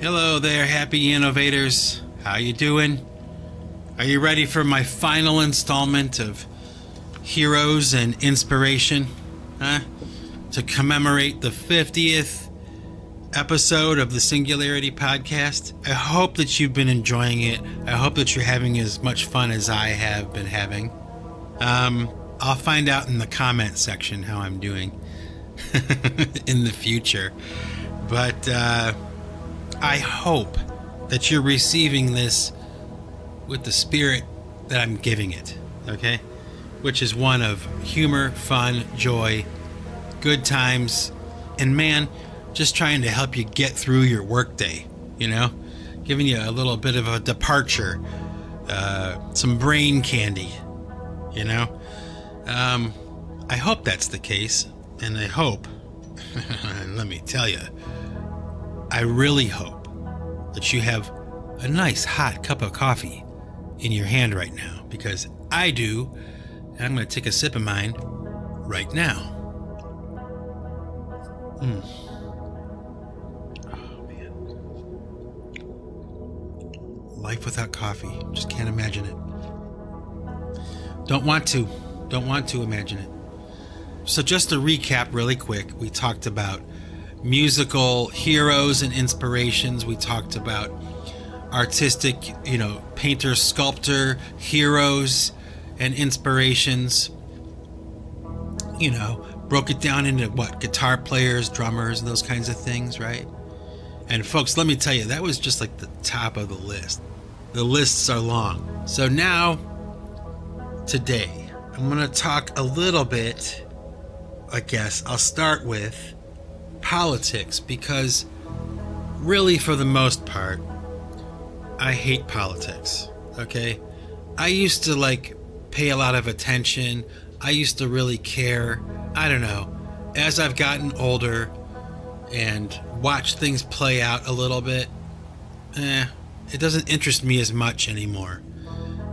Hello there, Happy Innovators. How you doing? Are you ready for my final installment of Heroes and Inspiration? To commemorate the 50th episode of the Singularity Podcast. I hope that you've been enjoying it. I hope that you're having as much fun as I have been having. I'll find out in the comment section how I'm doing in the future. But I hope that you're receiving this with the spirit that I'm giving it, okay? Which is one of humor, fun, joy, good times, and man, just trying to help you get through your workday, giving you a little bit of a departure, some brain candy, I hope that's the case, and I hope, and let me tell you, I really hope that you have a nice hot cup of coffee in your hand right now, because I do, and I'm going to take a sip of mine right now. Oh, man. Life without coffee. Just can't imagine it. Don't want to imagine it. So just to recap really quick, we talked about musical heroes and inspirations. We talked about artistic, painter, sculptor, heroes and inspirations. Broke it down into guitar players, drummers, and those kinds of things, right? And folks, let me tell you, that was just like the top of the list. The lists are long. So now, today, I'm going to talk a little bit, I guess, I'll start with politics, because really, for the most part, I hate politics, okay? I used to pay a lot of attention. I used to really care. I don't know. As I've gotten older and watched things play out a little bit, it doesn't interest me as much anymore.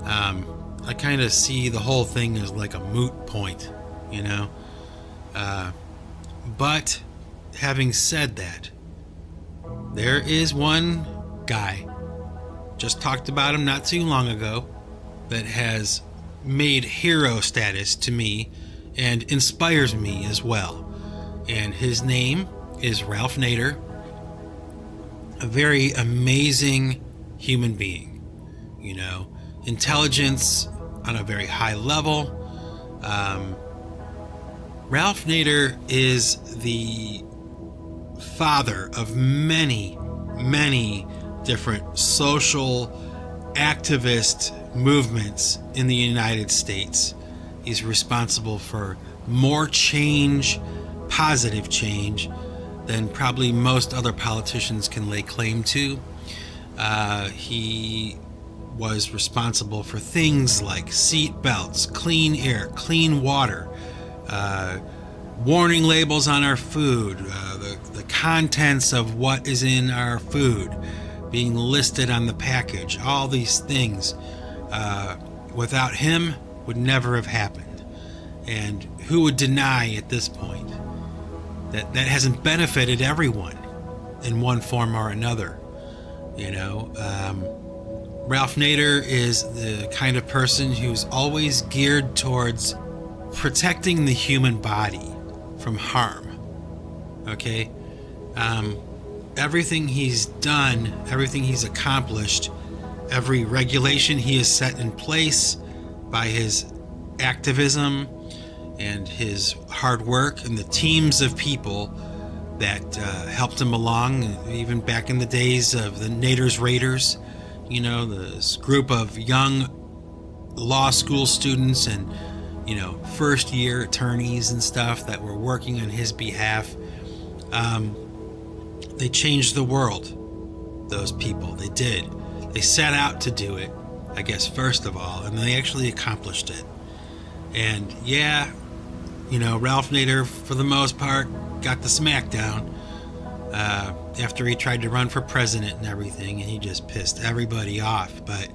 I kind of see the whole thing as like a moot point, But having said that, there is one guy, just talked about him not too long ago, that has made hero status to me and inspires me as well. And his name is Ralph Nader, a very amazing human being, intelligence on a very high level. Ralph Nader is the father of many, many different social activist movements in the United States. He's responsible for more change, positive change, than probably most other politicians can lay claim to. He was responsible for things like seat belts, clean air, clean water, warning labels on our food, the contents of what is in our food being listed on the package. All these things, without him, would never have happened. And who would deny at this point that hasn't benefited everyone in one form or another? Ralph Nader is the kind of person who's always geared towards protecting the human body from harm. Okay? Everything he's done, everything he's accomplished, every regulation he has set in place by his activism and his hard work and the teams of people that helped him along, even back in the days of the Nader's Raiders, this group of young law school students and, first year attorneys and stuff that were working on his behalf. They changed the world, those people. They did. They set out to do it, I guess, first of all, and they actually accomplished it. And yeah, Ralph Nader, for the most part, got the smackdown after he tried to run for president and everything, and he just pissed everybody off. But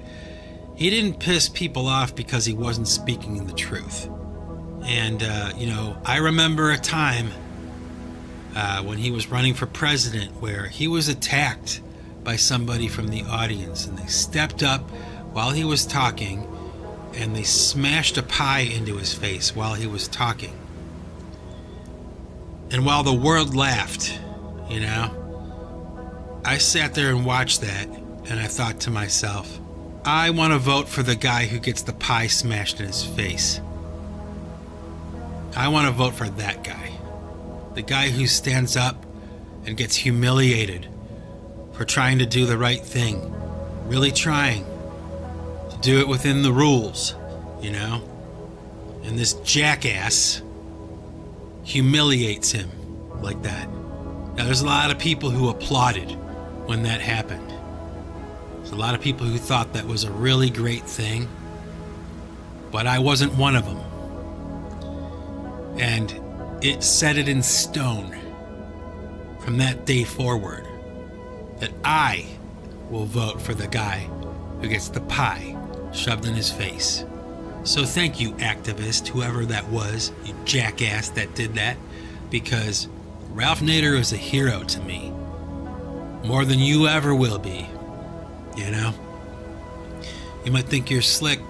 he didn't piss people off because he wasn't speaking the truth. And, I remember a time when he was running for president where he was attacked by somebody from the audience, and they stepped up while he was talking and they smashed a pie into his face while he was talking. And while the world laughed, I sat there and watched that, and I thought to myself, I want to vote for the guy who gets the pie smashed in his face. I want to vote for that guy. The guy who stands up and gets humiliated for trying to do the right thing. Really trying to do it within the rules, And this jackass humiliates him like that. Now, there's a lot of people who applauded when that happened. There's a lot of people who thought that was a really great thing, but I wasn't one of them. And it set it in stone from that day forward that I will vote for the guy who gets the pie shoved in his face. So thank you, activist, whoever that was, you jackass that did that, because Ralph Nader is a hero to me. More than you ever will be, You might think you're slick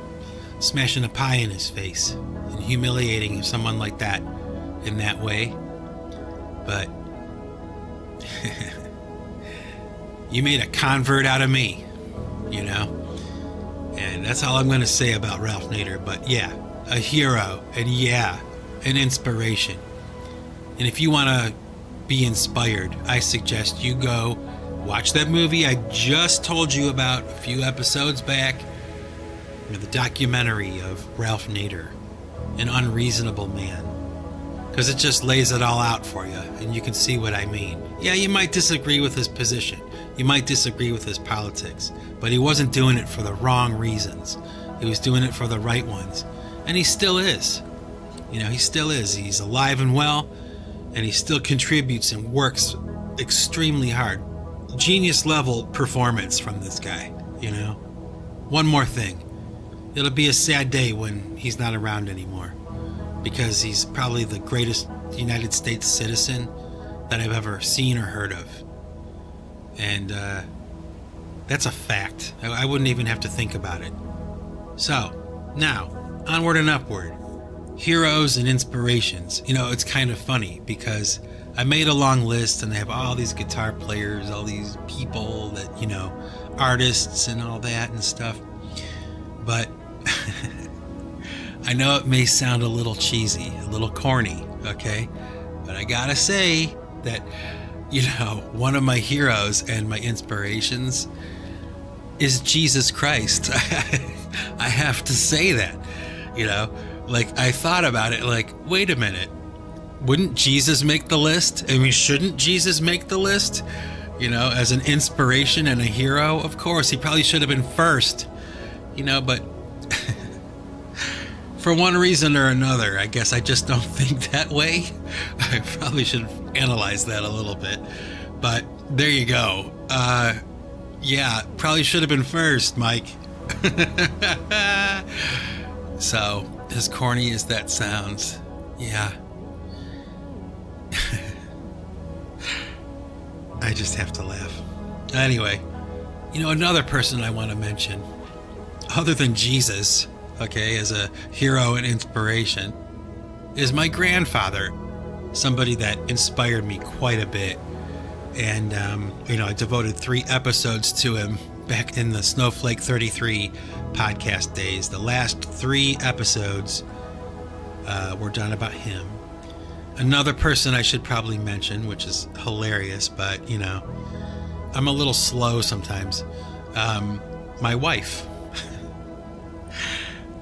smashing a pie in his face and humiliating someone like that in that way, but you made a convert out of me, and that's all I'm going to say about Ralph Nader. But yeah, a hero, and yeah, an inspiration. And if you want to be inspired, I suggest you go watch that movie I just told you about a few episodes back, the documentary of Ralph Nader, An Unreasonable Man, because it just lays it all out for you, and you can see what I mean. Yeah, you might disagree with his position, you might disagree with his politics, but he wasn't doing it for the wrong reasons. He was doing it for the right ones, and he still is. He still is. He's alive and well, and he still contributes and works extremely hard. Genius level performance from this guy, One more thing. It'll be a sad day when he's not around anymore, because he's probably the greatest United States citizen that I've ever seen or heard of. And that's a fact. I wouldn't even have to think about it. So, now, onward and upward. Heroes and inspirations. It's kind of funny because I made a long list and I have all these guitar players, all these people that, artists and all that and stuff. But I know it may sound a little cheesy, a little corny, okay? But I gotta say that, one of my heroes and my inspirations is Jesus Christ. I have to say that, I thought about it, wait a minute. Wouldn't Jesus make the list? Shouldn't Jesus make the list? As an inspiration and a hero? Of course, he probably should have been first. But for one reason or another, I guess I just don't think that way. I probably should analyze that a little bit. But there you go. Yeah, probably should have been first, Mike. So, as corny as that sounds, yeah. I just have to laugh. Anyway, another person I want to mention, other than Jesus, okay, as a hero and inspiration, is my grandfather, somebody that inspired me quite a bit. And, I devoted 3 episodes to him back in the Snowflake 33 podcast days. The last 3 episodes were done about him. Another person I should probably mention, which is hilarious, but, I'm a little slow sometimes. My wife.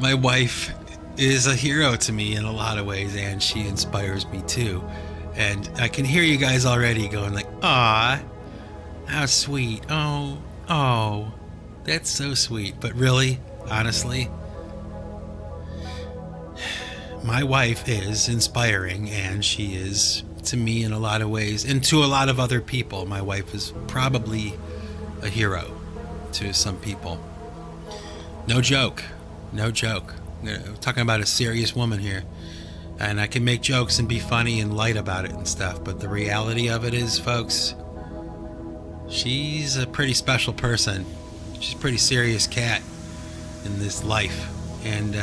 My wife is a hero to me in a lot of ways, and she inspires me too. And I can hear you guys already going "Aw, how sweet. Oh, that's so sweet." But really, honestly, my wife is inspiring, and she is to me in a lot of ways, and to a lot of other people. My wife is probably a hero to some people. No joke. We're talking about a serious woman here. And I can make jokes and be funny and light about it and stuff, but the reality of it is, folks, she's a pretty special person. She's a pretty serious cat in this life. And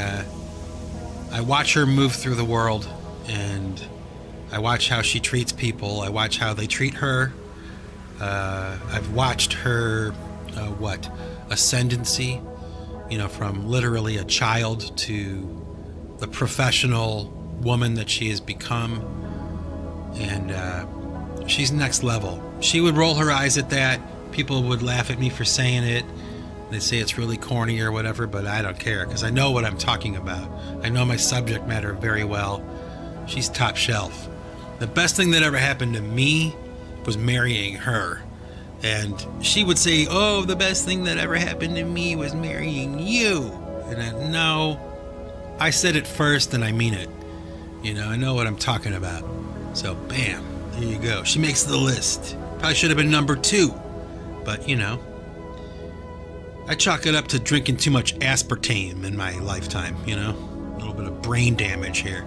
I watch her move through the world, and I watch how she treats people. I watch how they treat her. I've watched her, ascendancy, from literally a child to the professional woman that she has become. And she's next level. She would roll her eyes at that. People would laugh at me for saying it. They'd say it's really corny or whatever, but I don't care because I know what I'm talking about. I know my subject matter very well. She's top shelf. The best thing that ever happened to me was marrying her. And she would say, oh, the best thing that ever happened to me was marrying you. And I said it first and I mean it. I know what I'm talking about. So, bam, there you go. She makes the list. Probably should have been number 2. But, I chalk it up to drinking too much aspartame in my lifetime, a little bit of brain damage here.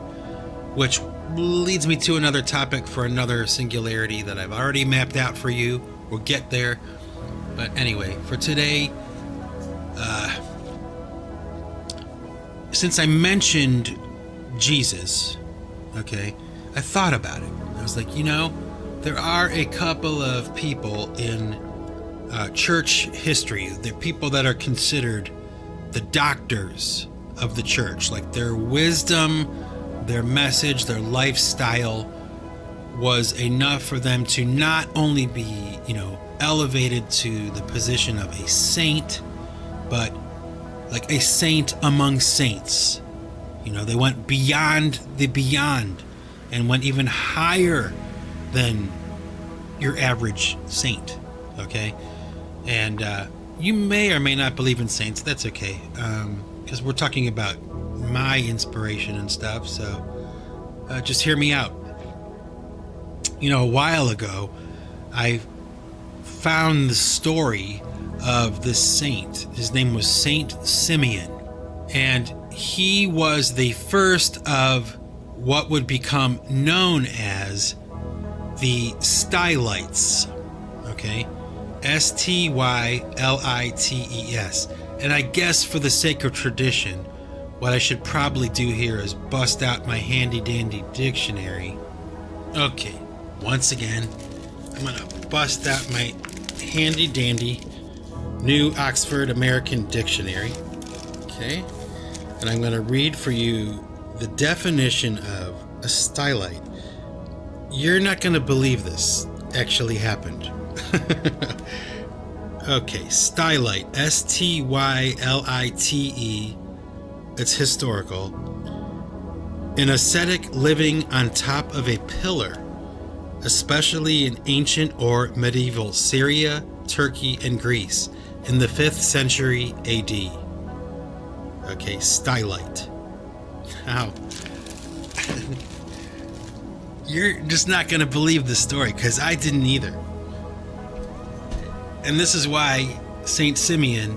Which leads me to another topic for another singularity that I've already mapped out for you. We'll get there. But anyway, for today, since I mentioned Jesus, okay, I thought about it. I was like, there are a couple of people in church history. They're people that are considered the doctors of the church. Like their wisdom, their message, their lifestyle was enough for them to not only be, elevated to the position of a saint, but like a saint among saints. They went beyond the beyond and went even higher than your average saint, okay? And you may or may not believe in saints. That's okay, because we're talking about my inspiration and stuff, so just hear me out. A while ago, I found the story of this saint. His name was Saint Simeon, and he was the first of what would become known as the Stylites, okay? Stylites. And I guess for the sake of tradition, what I should probably do here is bust out my handy dandy dictionary. Okay, once again, I'm gonna bust out my handy dandy New Oxford American Dictionary. Okay, and I'm gonna read for you the definition of a stylite. You're not gonna believe this actually happened. Okay, stylite, Stylite. It's historical. An ascetic living on top of a pillar, especially in ancient or medieval Syria, Turkey, and Greece in the 5th century AD. Okay, stylite. Now, you're just not going to believe this story because I didn't either. And this is why Saint Simeon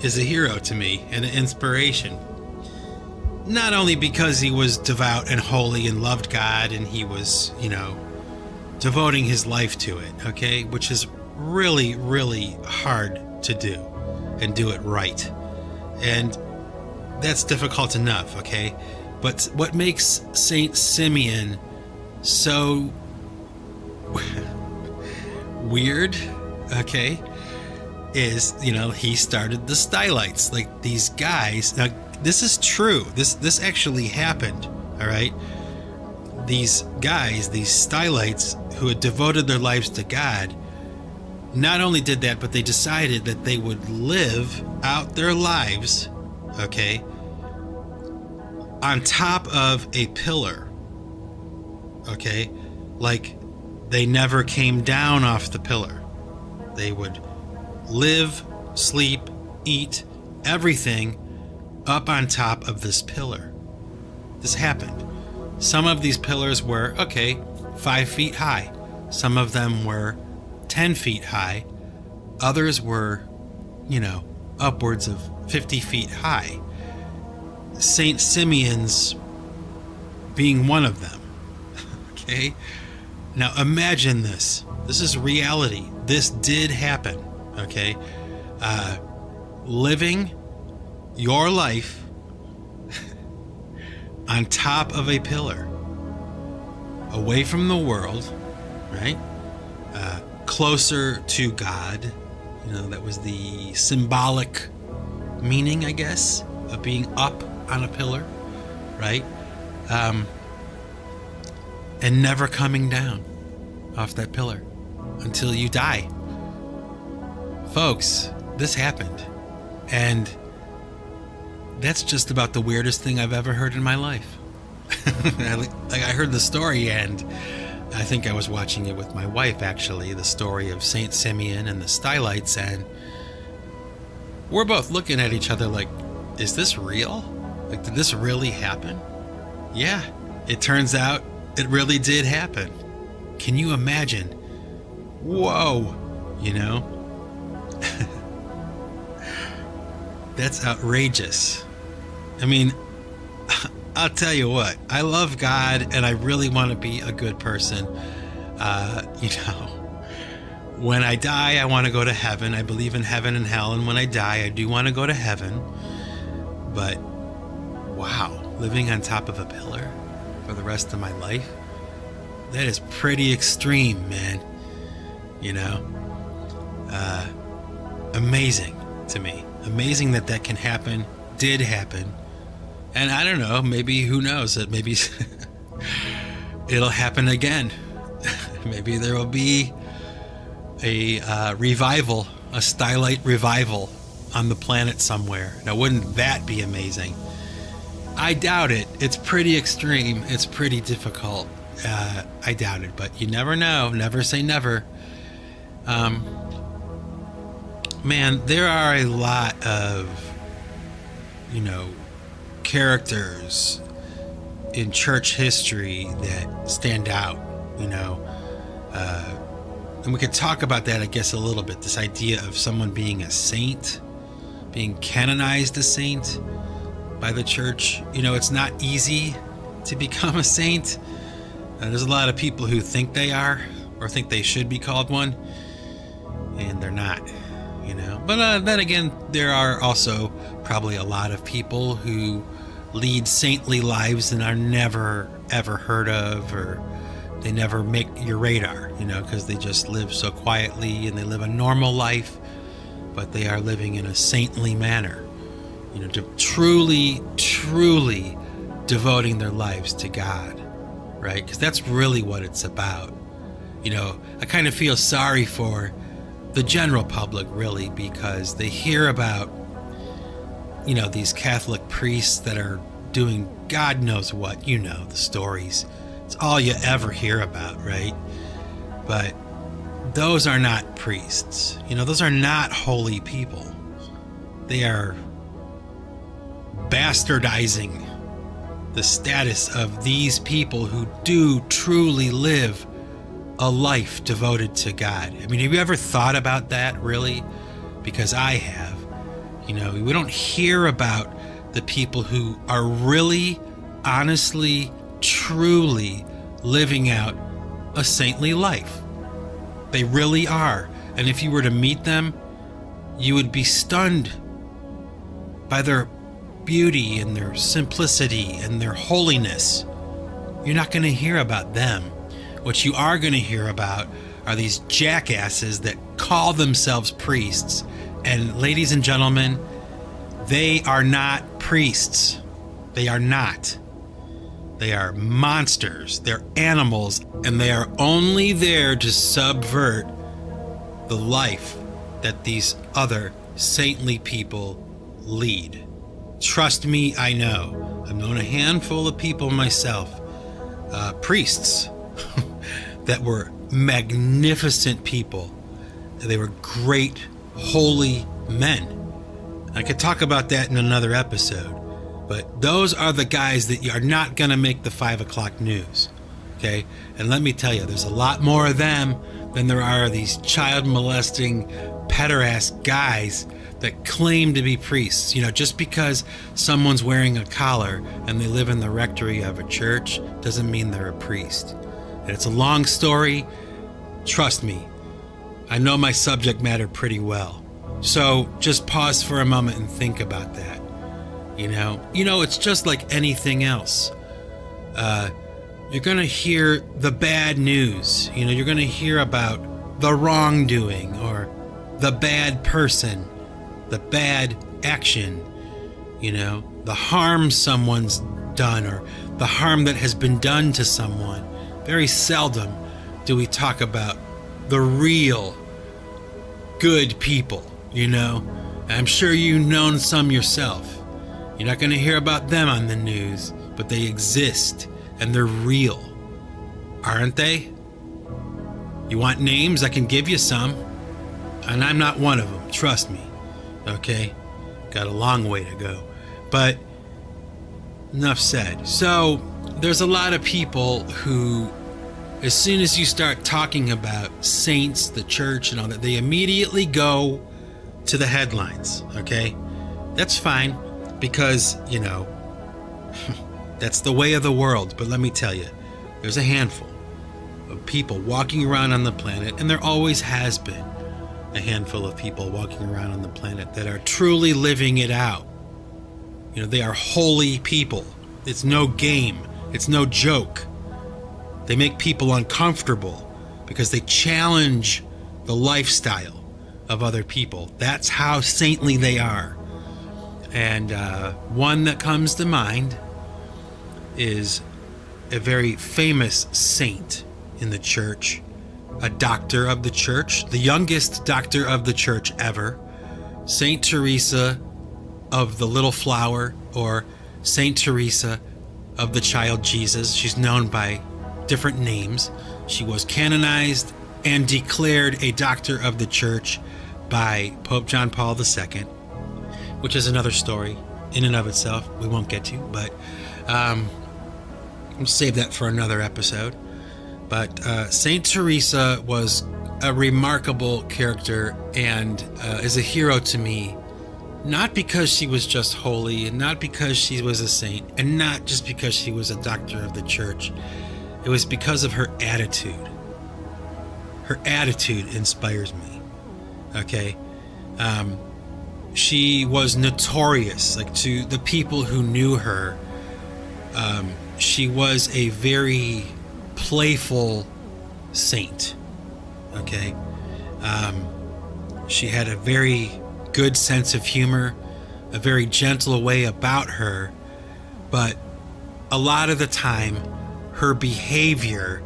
is a hero to me and an inspiration. Not only because he was devout and holy and loved God and he was, devoting his life to it, okay? Which is really, really hard to do and do it right. And that's difficult enough, okay? But what makes Saint Simeon so weird, okay, is, he started the Stylites. Like these guys, now this is true. This actually happened, all right? These guys, these Stylites who had devoted their lives to God, not only did that, but they decided that they would live out their lives, okay, on top of a pillar, okay? Like they never came down off the pillar. They would live, sleep, eat, everything up on top of this pillar. This happened. Some of these pillars were, 5 feet high. Some of them were 10 feet high. Others were, upwards of 50 feet high. Saint Simeon's being one of them. Okay? Now imagine this. This is reality. This did happen, okay? Living your life on top of a pillar, away from the world, right? Closer to God. You know, that was the symbolic meaning, I guess, of being up on a pillar, right? And never coming down off that pillar until you die. Folks, this happened. And that's just about the weirdest thing I've ever heard in my life. Like, I heard the story, and I think I was watching it with my wife, actually, the story of Saint Simeon and the Stylites, and we're both looking at each other like, is this real? Like, did this really happen? Yeah, it turns out it really did happen. Can you imagine? Whoa, you know? That's outrageous. I mean, I'll tell you what, I love God and I really want to be a good person. You know, when I die, I want to go to heaven. I believe in heaven and hell. And when I die, I do want to go to heaven. But wow, living on top of a pillar for the rest of my life, that is pretty extreme, man. You know, amazing to me. Amazing that that can happen, did happen. And I don't know, maybe, who knows, that maybe it'll happen again. Maybe there will be a revival, a Stylite revival on the planet somewhere. Now, wouldn't that be amazing? I doubt it. It's pretty extreme. It's pretty difficult. I doubt it, but you never know. Never say never. Man, there are a lot of, you know, characters in church history that stand out, you know, and we could talk about that, I guess, a little bit. This idea of someone being a saint, being canonized a saint by the church. You know, it's not easy to become a saint. There's a lot of people who think they are or think they should be called one, and they're not, you know. But then again, there are also probably a lot of people who lead saintly lives and are never ever heard of, or they never make your radar, you know, because they just live so quietly and they live a normal life, but they are living in a saintly manner, you know, to truly devoting their lives to God, right? Because that's really what it's about. You know, I kind of feel sorry for the general public, really, because they hear about, you know, these Catholic priests that are doing God knows what, you know, the stories. It's all you ever hear about, right? But those are not priests. You know, those are not holy people. They are bastardizing the status of these people who do truly live a life devoted to God. I mean, have you ever thought about that, really? Because I have. You know, we don't hear about the people who are really, honestly, truly living out a saintly life. They really are. And if you were to meet them, you would be stunned by their beauty and their simplicity and their holiness. You're not going to hear about them. What you are going to hear about are these jackasses that call themselves priests. And ladies and gentlemen, they are not priests. They are not. They are monsters. They're animals, and they are only there to subvert the life that these other saintly people lead. Trust me, I know. I've known a handful of people myself, priests, that were magnificent people. They were great, holy men. I could talk about that in another episode, but those are the guys that are not going to make the 5 o'clock news, okay? And let me tell you, there's a lot more of them than there are these child molesting, pederast guys that claim to be priests. You know, just because someone's wearing a collar and they live in the rectory of a church doesn't mean they're a priest. And it's a long story, Trust me, I know my subject matter pretty well. So just pause for a moment and think about that. You know, it's just like anything else. You're going to hear the bad news. You're going to hear about the wrongdoing or the bad person, the bad action, the harm someone's done or the harm that has been done to someone. Very seldom do we talk about the real good people, I'm sure you've known some yourself. You're not going to hear about them on the news, but they exist and they're real, aren't they? You want names? I can give you some. And I'm not one of them, trust me. Okay? Got a long way to go. But enough said. So there's a lot of people who, as soon as you start talking about saints, the church, and all that, they immediately go to the headlines. Okay? That's fine because, that's the way of the world. But let me tell you, there's a handful of people walking around on the planet, and there always has been a handful of people walking around on the planet that are truly living it out. They are holy people. It's no game. It's no joke. They make people uncomfortable because they challenge the lifestyle of other people. That's how saintly they are. And one that comes to mind is a very famous saint in the church, a doctor of the church, the youngest doctor of the church ever, Saint Teresa of the Little Flower, or Saint Teresa of the Child Jesus. She's known by different names. She was canonized and declared a doctor of the church by Pope John Paul II, which is another story in and of itself we won't get to, but we'll save that for another episode. But Saint Teresa was a remarkable character and is a hero to me, not because she was just holy and not because she was a saint and not just because she was a doctor of the church. It was because of her attitude. Her attitude inspires me. Okay? She was notorious, to the people who knew her. She was a very playful saint. Okay? She had a very good sense of humor, a very gentle way about her, but a lot of the time her behavior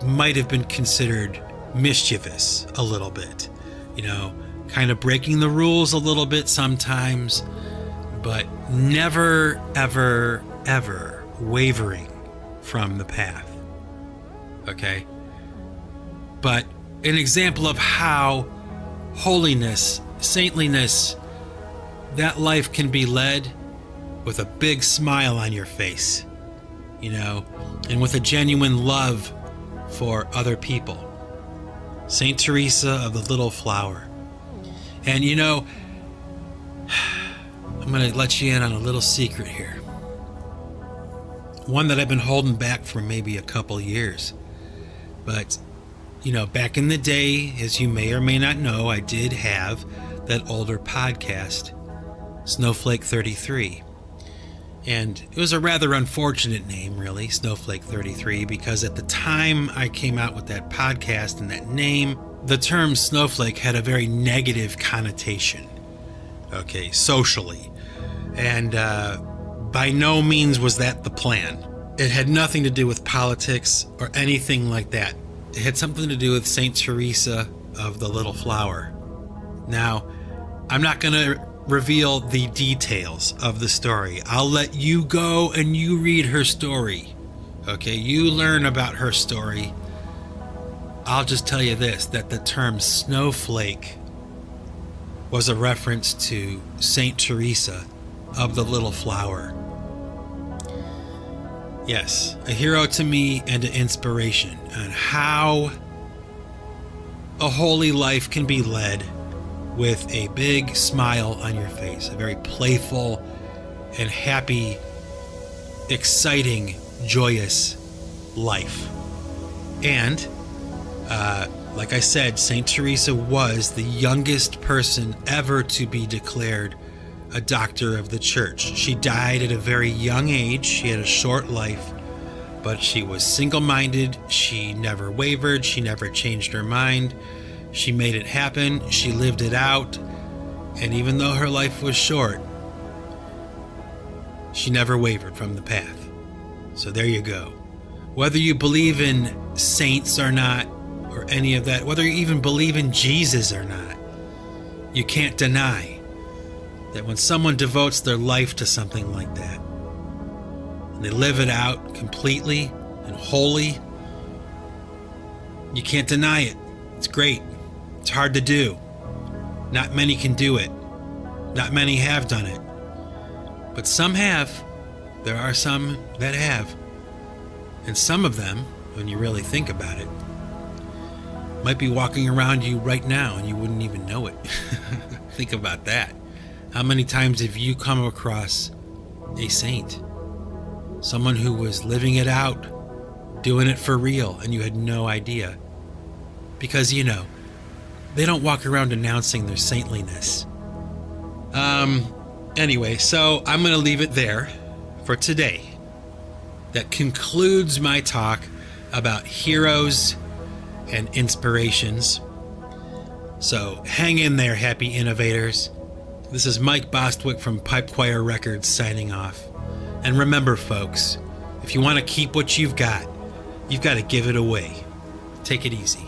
might have been considered mischievous a little bit, kind of breaking the rules a little bit sometimes, but never, ever, ever wavering from the path. Okay? But an example of how holiness, saintliness, that life can be led with a big smile on your face, and with a genuine love for other people. Saint Teresa of the Little Flower. And I'm going to let you in on a little secret here. One that I've been holding back for maybe a couple years. But, back in the day, as you may or may not know, I did have that older podcast, Snowflake 33. And it was a rather unfortunate name, really, Snowflake 33, because at the time I came out with that podcast and that name, the term snowflake had a very negative connotation, okay, socially. And by no means was that the plan. It had nothing to do with politics or anything like that. It had something to do with Saint Teresa of the Little Flower. Now, I'm not going to reveal the details of the story. I'll let you go and you read her story. Okay, you learn about her story. I'll just tell you this, that the term snowflake was a reference to Saint Teresa of the Little Flower. Yes, a hero to me and an inspiration on how a holy life can be led with a big smile on your face, a very playful and happy, exciting, joyous life. And Like I said, St. Teresa was the youngest person ever to be declared a doctor of the church. She died at a very young age. She had a short life, but she was single-minded. She never wavered. She never changed her mind. She made it happen. She lived it out. And even though her life was short, she never wavered from the path. So there you go. Whether you believe in saints or not, or any of that, whether you even believe in Jesus or not, you can't deny that when someone devotes their life to something like that, and they live it out completely and wholly, you can't deny it. It's great. It's hard to do. Not many can do it. Not many have done it. But some have. There are some that have. And some of them, when you really think about it, might be walking around you right now and you wouldn't even know it. Think about that. How many times have you come across a saint? Someone who was living it out, doing it for real, and you had no idea. Because, you know, they don't walk around announcing their saintliness. Anyway, so I'm going to leave it there for today. That concludes my talk about heroes and inspirations. So hang in there, Happy Innovators. This is Mike Bostwick from Pipe Choir Records signing off. And remember, folks, if you want to keep what you've got to give it away. Take it easy.